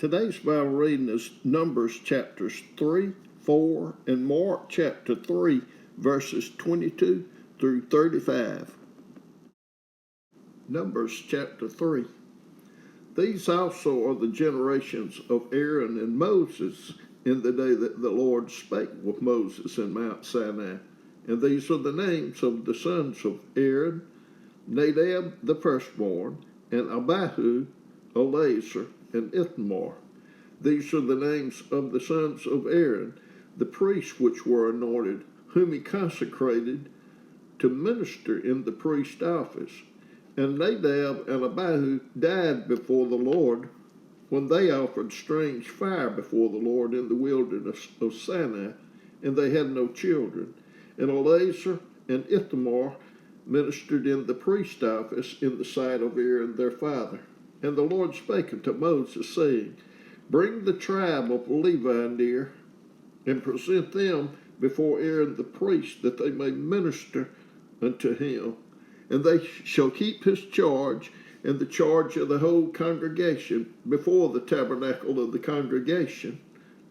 Today's Bible reading is Numbers chapters 3, 4, and Mark chapter 3, verses 22 through 35. Numbers chapter 3. These also are the generations of Aaron and Moses in the day that the Lord spake with Moses in Mount Sinai. And these are the names of the sons of Aaron: Nadab the firstborn, and Abihu, Eleazar, and Ithamar. These are the names of the sons of Aaron, the priests which were anointed, whom he consecrated to minister in the priest office. And Nadab and Abihu died before the Lord when they offered strange fire before the Lord in the wilderness of Sinai, and they had no children. And Eleazar and Ithamar ministered in the priest office in the sight of Aaron their father. And the Lord spake unto Moses, saying, Bring the tribe of Levi near, and present them before Aaron the priest, that they may minister unto him. And they shall keep his charge and the charge of the whole congregation before the tabernacle of the congregation,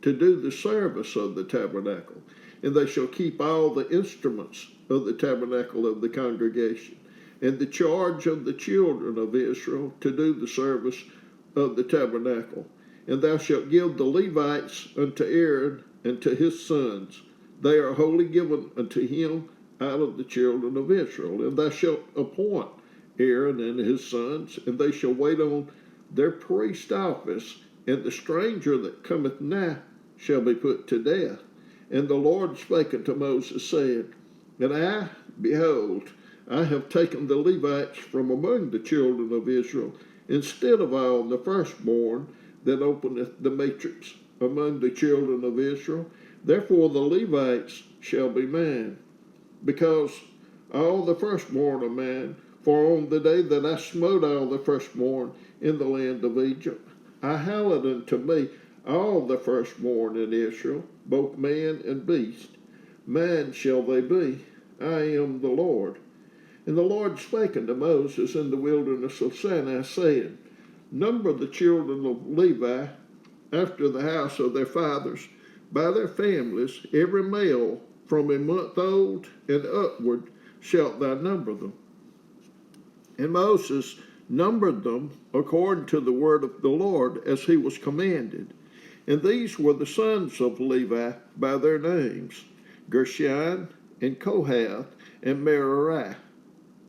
to do the service of the tabernacle. And they shall keep all the instruments of the tabernacle of the congregation, and the charge of the children of Israel to do the service of the tabernacle. And thou shalt give the Levites unto Aaron and to his sons. They are wholly given unto him out of the children of Israel. And thou shalt appoint Aaron and his sons, and they shall wait on their priest office, and the stranger that cometh nigh shall be put to death. And the Lord spake unto Moses, saying, And I, behold, I have taken the Levites from among the children of Israel, instead of all the firstborn that openeth the matrix among the children of Israel. Therefore the Levites shall be mine, because all the firstborn are mine. For on the day that I smote all the firstborn in the land of Egypt, I hallowed unto me all the firstborn in Israel, both man and beast. Mine shall they be. I am the Lord. And the Lord spake unto Moses in the wilderness of Sinai, saying, Number the children of Levi after the house of their fathers, by their families, every male from a month old and upward shalt thou number them. And Moses numbered them according to the word of the Lord, as he was commanded. And these were the sons of Levi by their names: Gershon, and Kohath, and Merari.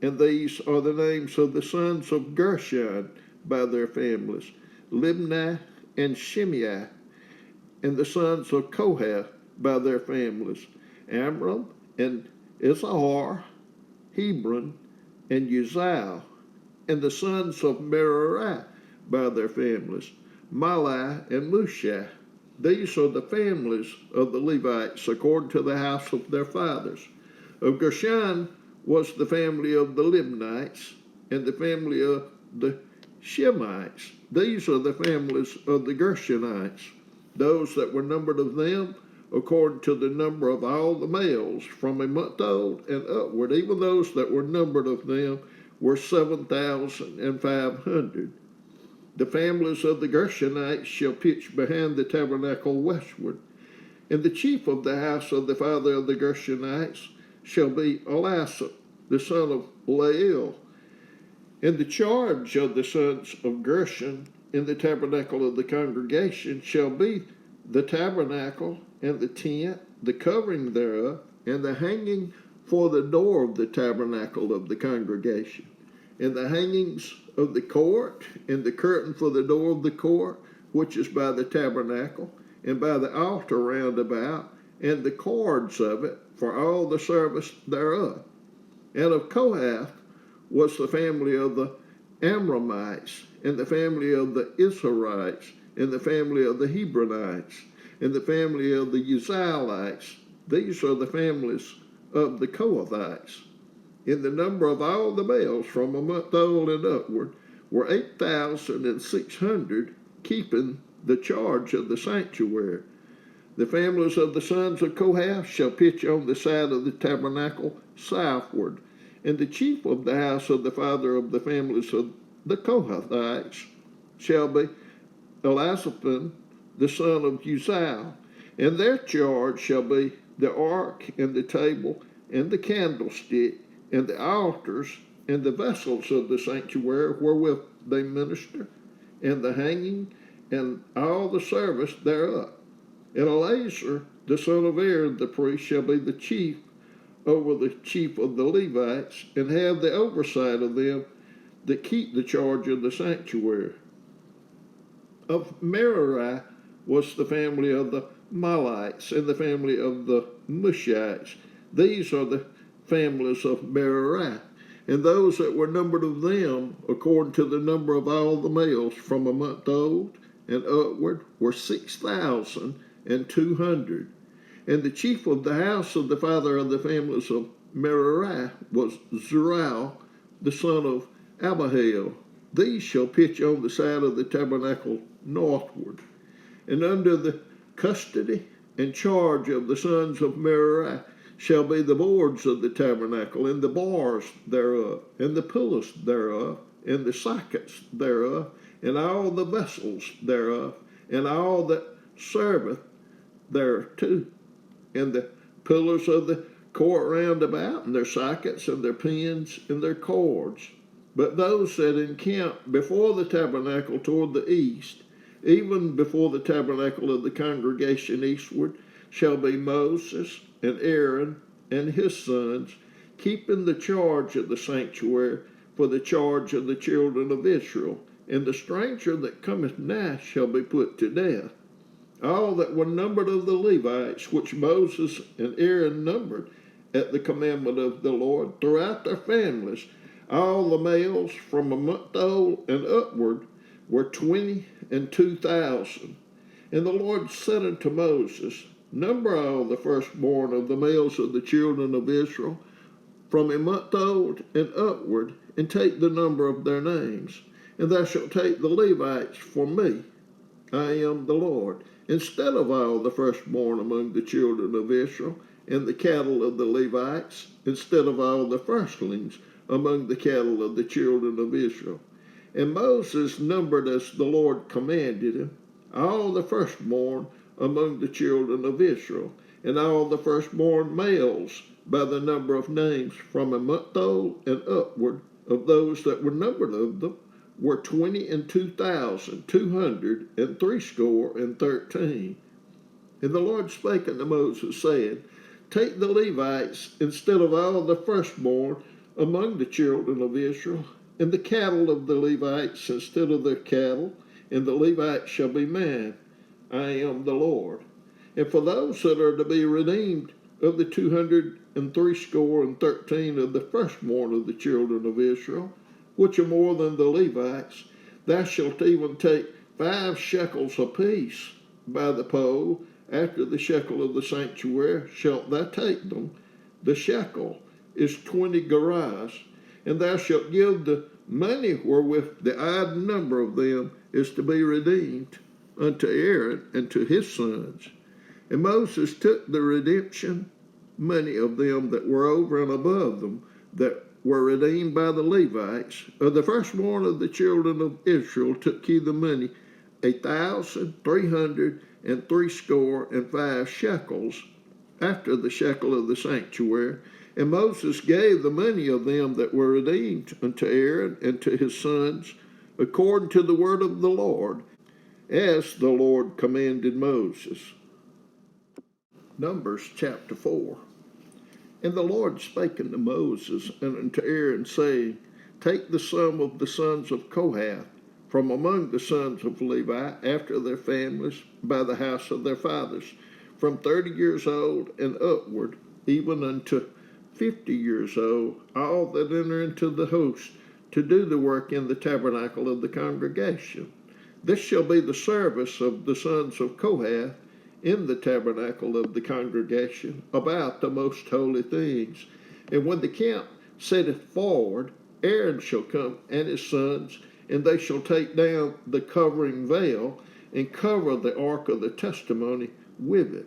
And these are the names of the sons of Gershon by their families: Libni and Shimei. And the sons of Kohath by their families: Amram and Issachar, Hebron, and Uzziel. And the sons of Merari by their families: Mahli and Mushi. These are the families of the Levites according to the house of their fathers. Of Gershon was the family of the Libnites, and the family of the Shemites. These are the families of the Gershonites, those that were numbered of them according to the number of all the males from a month old and upward. Even those that were numbered of them were 7,500. The families of the Gershonites shall pitch behind the tabernacle westward. And the chief of the house of the father of the Gershonites shall be Elisha, the son of Lael. And the charge of the sons of Gershon in the tabernacle of the congregation shall be the tabernacle and the tent, the covering thereof, and the hanging for the door of the tabernacle of the congregation, and the hangings of the court, and the curtain for the door of the court, which is by the tabernacle, and by the altar round about, and the cords of it, for all the service thereof. And of Kohath was the family of the Amramites, and the family of the Israelites, and the family of the Hebronites, and the family of the Uzzielites. These are the families of the Kohathites. In the number of all the males from a month old and upward were 8,600, keeping the charge of the sanctuary. The families of the sons of Kohath shall pitch on the side of the tabernacle southward. And the chief of the house of the father of the families of the Kohathites shall be Elizaphan, the son of Uzziel, and their charge shall be the ark and the table and the candlestick and the altars and the vessels of the sanctuary wherewith they minister, and the hanging and all the service thereof. And Eleazar, the son of Aaron, the priest, shall be the chief over the chief of the Levites, and have the oversight of them that keep the charge of the sanctuary. Of Merari was the family of the Mahlites, and the family of the Mushites. These are the families of Merari. And those that were numbered of them, according to the number of all the males from a month old and upward, were 6,200. And the chief of the house of the father of the families of Merari was Zuriel, the son of Abihail. These shall pitch on the side of the tabernacle northward. And under the custody and charge of the sons of Merari shall be the boards of the tabernacle, and the bars thereof, and the pillars thereof, and the sockets thereof, and all the vessels thereof, and all that serveth thereto, and the pillars of the court round about, and their sockets, and their pins, and their cords. But those that encamp before the tabernacle toward the east, even before the tabernacle of the congregation eastward, shall be Moses and Aaron and his sons, keeping the charge of the sanctuary for the charge of the children of Israel. And the stranger that cometh nigh shall be put to death. All that were numbered of the Levites, which Moses and Aaron numbered at the commandment of the Lord, throughout their families, all the males from a month old and upward were 22,000. And the Lord said unto Moses, Number all the firstborn of the males of the children of Israel, from a month old and upward, and take the number of their names. And thou shalt take the Levites for me. I am the Lord. Instead of all the firstborn among the children of Israel, and the cattle of the Levites, instead of all the firstlings among the cattle of the children of Israel. And Moses numbered as the Lord commanded him, all the firstborn among the children of Israel, and all the firstborn males by the number of names from a month old and upward, of those that were numbered of them, were 22,213. And the Lord spake unto Moses, saying, Take the Levites instead of all the firstborn among the children of Israel, and the cattle of the Levites instead of their cattle, and the Levites shall be mine. I am the Lord. And for those that are to be redeemed of the 213 of the firstborn of the children of Israel, which are more than the Levites, thou shalt even take 5 shekels apiece by the poll. After the shekel of the sanctuary shalt thou take them. The shekel is 20 gerahs, and thou shalt give the money wherewith the odd number of them is to be redeemed unto Aaron and to his sons. And Moses took the redemption money of them that were over and above them, that were redeemed by the Levites. Of the firstborn of the children of Israel took he the money, 1,365 shekels, after the shekel of the sanctuary. And Moses gave the money of them that were redeemed unto Aaron and to his sons, according to the word of the Lord, as the Lord commanded Moses. Numbers chapter 4. And the Lord spake unto Moses and unto Aaron, saying, Take the sum of the sons of Kohath from among the sons of Levi, after their families, by the house of their fathers, from 30 years old and upward, even unto 50 years old, all that enter into the host, to do the work in the tabernacle of the congregation. This shall be the service of the sons of Kohath in the tabernacle of the congregation, about the most holy things. And when the camp setteth forward, Aaron shall come and his sons, and they shall take down the covering veil, and cover the ark of the testimony with it,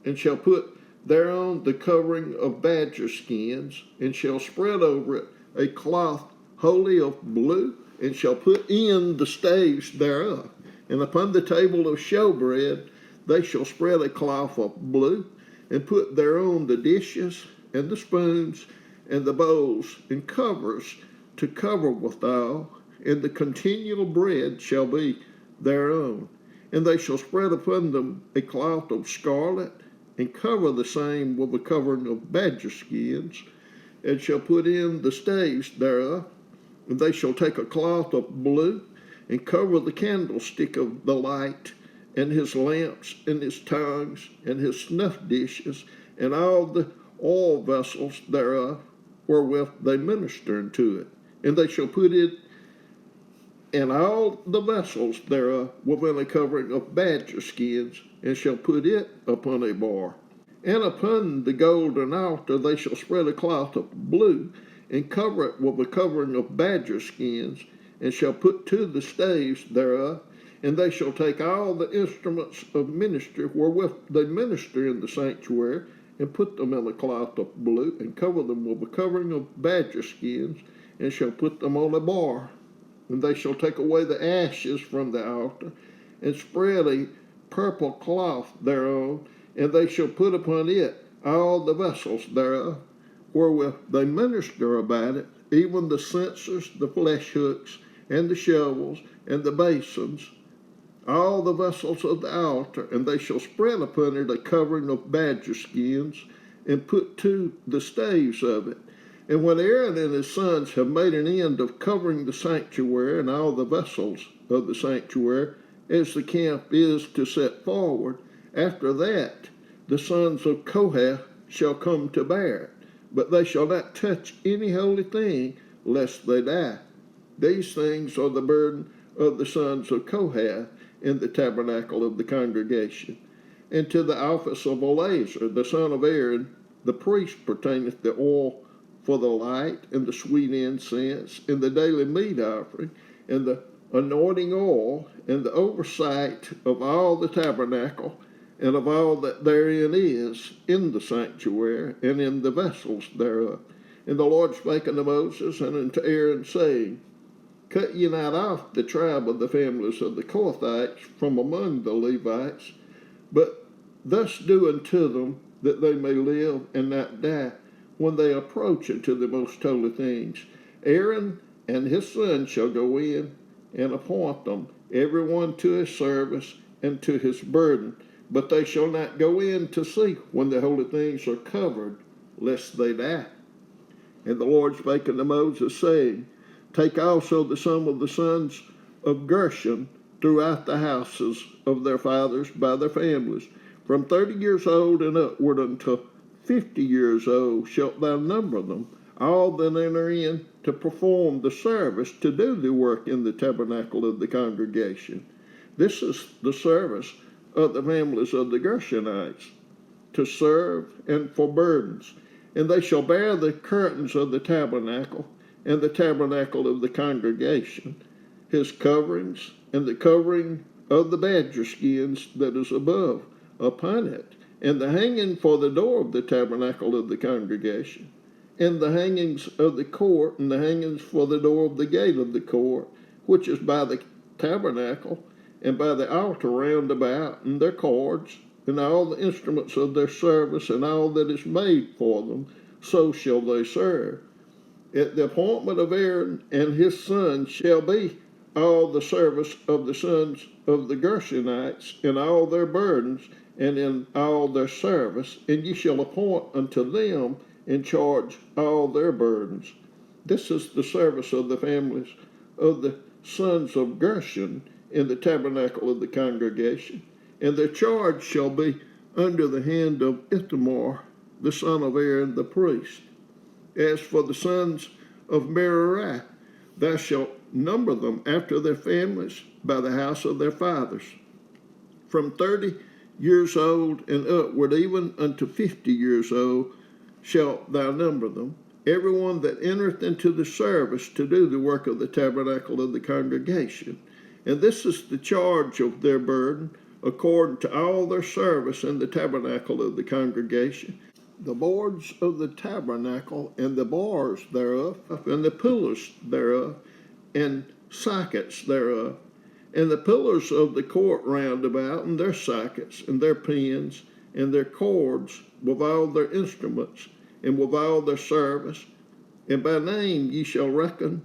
and shall put thereon the covering of badger skins, and shall spread over it a cloth wholly of blue, and shall put in the staves thereof, And upon the table of showbread they shall spread a cloth of blue, and put thereon the dishes, and the spoons, and the bowls, and covers to cover withal, and the continual bread shall be thereon. And they shall spread upon them a cloth of scarlet, and cover the same with a covering of badger skins, and shall put in the staves thereof. And they shall take a cloth of blue, and cover the candlestick of the light, and his lamps, and his tongues, and his snuff dishes, and all the oil vessels thereof, wherewith they minister unto it. And they shall put it in all the vessels thereof within a covering of badger skins, and shall put it upon a bar. And upon the golden altar they shall spread a cloth of blue, and cover it with a covering of badger skins, and shall put to the staves thereof. And they shall take all the instruments of ministry wherewith they minister in the sanctuary, and put them in a cloth of blue, and cover them with a covering of badger skins, and shall put them on a bar. And they shall take away the ashes from the altar, and spread a purple cloth thereon, and they shall put upon it all the vessels thereof, wherewith they minister about it, even the censers, the flesh hooks, and the shovels, and the basins, all the vessels of the altar. And they shall spread upon it a covering of badger skins, and put to the staves of it. And when Aaron and his sons have made an end of covering the sanctuary and all the vessels of the sanctuary, as the camp is to set forward, after that the sons of Kohath shall come to bear it, but they shall not touch any holy thing, lest they die. These things are the burden of the sons of Kohath in the tabernacle of the congregation. And to the office of Eleazar, the son of Aaron, the priest, pertaineth the oil for the light, and the sweet incense, and the daily meat offering, and the anointing oil, and the oversight of all the tabernacle, and of all that therein is, in the sanctuary, and in the vessels thereof. And the Lord spake unto Moses and unto Aaron, saying, Cut ye not off the tribe of the families of the Kohathites from among the Levites, but thus do unto them, that they may live and not die, when they approach unto the most holy things. Aaron and his sons shall go in and appoint them, every one to his service and to his burden, but they shall not go in to see when the holy things are covered, lest they die. And the Lord spake unto Moses, saying, Take also the sum of the sons of Gershon throughout the houses of their fathers by their families, from 30 years old and upward unto 50 years old shalt thou number them, all that enter in to perform the service, to do the work in the tabernacle of the congregation. This is the service of the families of the Gershonites, to serve and for burdens. And they shall bear the curtains of the tabernacle, and the tabernacle of the congregation, his coverings, and the covering of the badger skins that is above upon it, and the hanging for the door of the tabernacle of the congregation, and the hangings of the court, and the hangings for the door of the gate of the court, which is by the tabernacle, and by the altar round about, and their cords, and all the instruments of their service, and all that is made for them, so shall they serve. At the appointment of Aaron and his sons shall be all the service of the sons of the Gershonites, in all their burdens, and in all their service, and ye shall appoint unto them in charge all their burdens. This is the service of the families of the sons of Gershon in the tabernacle of the congregation. And their charge shall be under the hand of Ithamar, the son of Aaron the priest. As for the sons of Merari, thou shalt number them after their families by the house of their fathers, from 30 years old and upward, even unto 50 years old, shalt thou number them, every one that entereth into the service to do the work of the tabernacle of the congregation. And this is the charge of their burden, according to all their service in the tabernacle of the congregation. The boards of the tabernacle, and the bars thereof, and the pillars thereof, and sockets thereof, And the pillars of the court round about, and their sockets, and their pins, and their cords, with all their instruments, and with all their service. And by name ye shall reckon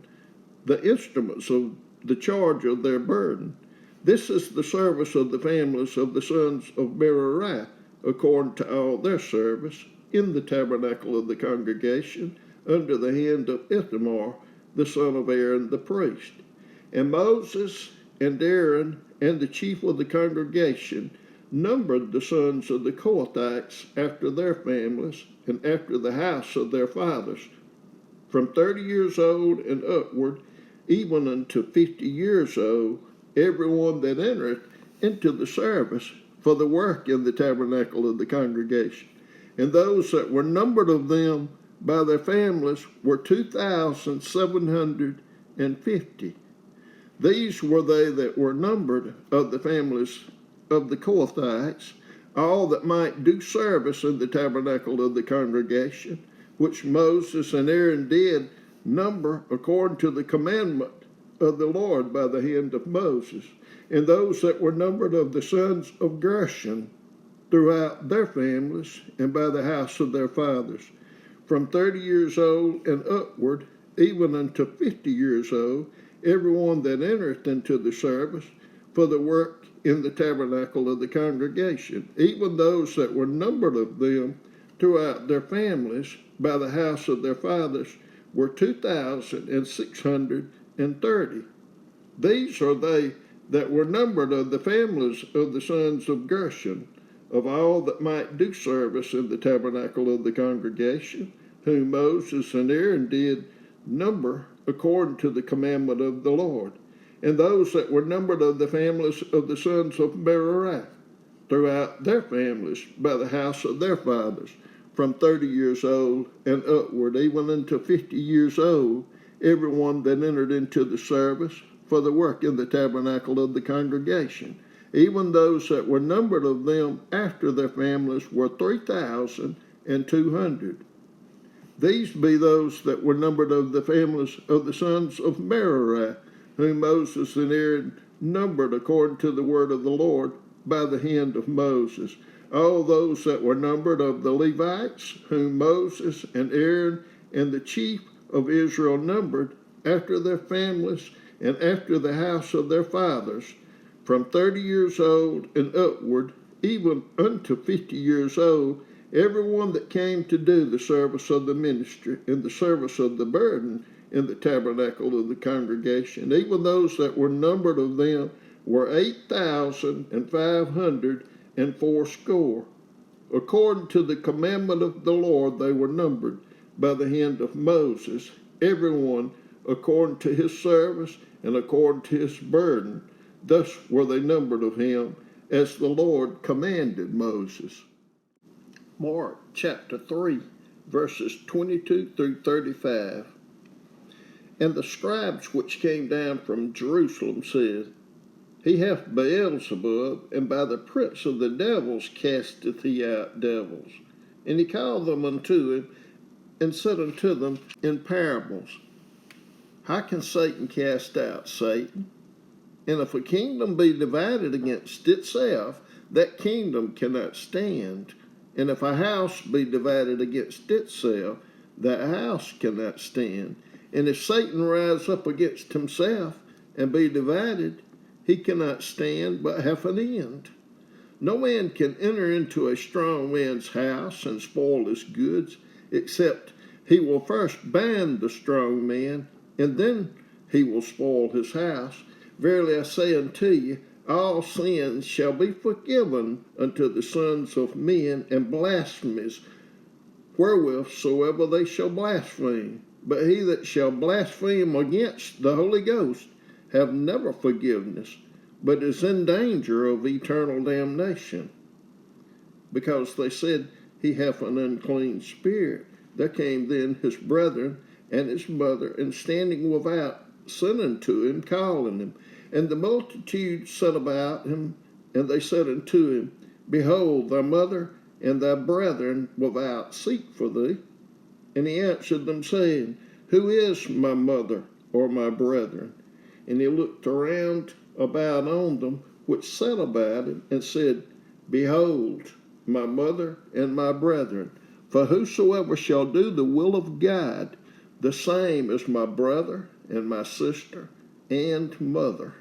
the instruments of the charge of their burden. This is the service of the families of the sons of Merari, according to all their service, in the tabernacle of the congregation, under the hand of Ithamar, the son of Aaron the priest. And Moses and Aaron and the chief of the congregation numbered the sons of the Kohathites after their families and after the house of their fathers, from 30 years old and upward, even unto 50 years old, every one that entereth into the service for the work in the tabernacle of the congregation. And those that were numbered of them by their families were 2,750. These were they that were numbered of the families of the Kohathites, all that might do service in the tabernacle of the congregation, which Moses and Aaron did number according to the commandment of the Lord by the hand of Moses. And those that were numbered of the sons of Gershon throughout their families and by the house of their fathers, from 30 years old and upward, even unto 50 years old, every one that entereth into the service for the work in the tabernacle of the congregation, even those that were numbered of them throughout their families by the house of their fathers, were 2,630. These are they that were numbered of the families of the sons of Gershon, of all that might do service in the tabernacle of the congregation, whom Moses and Aaron did number according to the commandment of the Lord. And those that were numbered of the families of the sons of Merari, throughout their families by the house of their fathers, from 30 years old and upward, even unto 50 years old, every one that entered into the service for the work in the tabernacle of the congregation. Even those that were numbered of them after their families were 3,200. These be those that were numbered of the families of the sons of Merari, whom Moses and Aaron numbered according to the word of the Lord by the hand of Moses. All those that were numbered of the Levites, whom Moses and Aaron and the chief of Israel numbered after their families and after the house of their fathers, from 30 years old and upward, even unto 50 years old, every one that came to do the service of the ministry and the service of the burden in the tabernacle of the congregation, even those that were numbered of them were 8,580. According to the commandment of the Lord they were numbered by the hand of Moses, every one according to his service and according to his burden. Thus were they numbered of him, as the Lord commanded Moses. Mark chapter 3, verses 22 through 35. And the scribes which came down from Jerusalem said, He hath Beelzebub, and by the prince of the devils casteth he out devils. And he called them unto him, and said unto them in parables, How can Satan cast out Satan? And if a kingdom be divided against itself, that kingdom cannot stand. And if a house be divided against itself, that house cannot stand. And if Satan rise up against himself and be divided, he cannot stand but have an end. No man can enter into a strong man's house and spoil his goods, except he will first bind the strong man, and then he will spoil his house. Verily I say unto you, all sins shall be forgiven unto the sons of men, and blasphemies wherewith soever they shall blaspheme. But he that shall blaspheme against the Holy Ghost have never forgiveness, but is in danger of eternal damnation. Because they said, He hath an unclean spirit. There came then his brethren and his mother, and standing without, sent unto him, calling him. And the multitude sat about him, and they said unto him, Behold, thy mother and thy brethren without seek for thee. And he answered them, saying, Who is my mother or my brethren? And he looked around about on them which sat about him, and said, Behold, my mother and my brethren, for whosoever shall do the will of God, the same is my brother and my sister and mother.